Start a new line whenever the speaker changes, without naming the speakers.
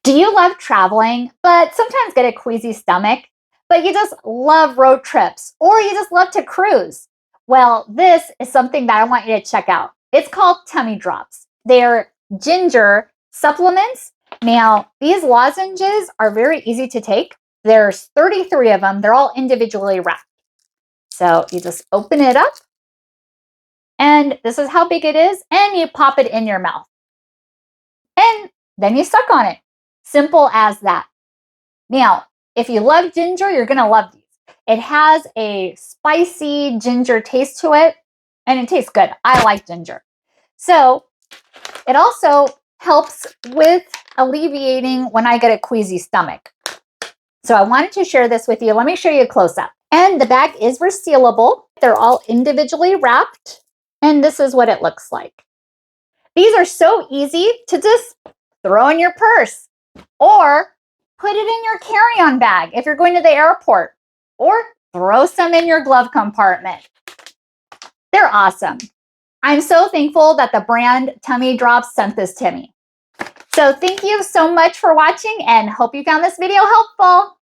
Do you love traveling, but sometimes get a queasy stomach, but you just love road trips or you just love to cruise? Well, this is something that I want you to check out. It's called TummyDrops. They're ginger supplements. Now, these lozenges are very easy to take. There's 33 of them. They're all individually wrapped. So you just open it up, and this is how big it is, and you pop it in your mouth. And then you suck on it. Simple as that. Now, if you love ginger, you're going to love these. It has a spicy ginger taste to it, and it tastes good. I like ginger. So it also helps with alleviating when I get a queasy stomach. So I wanted to share this with you. Let me show you a close-up. And the bag is resealable. They're all individually wrapped, and this is what it looks like. These are so easy to just throw in your purse or put it in your carry-on bag if you're going to the airport, or throw some in your glove compartment. They're awesome. I'm so thankful that the brand TummyDrops sent this to me. So thank you so much for watching and hope you found this video helpful.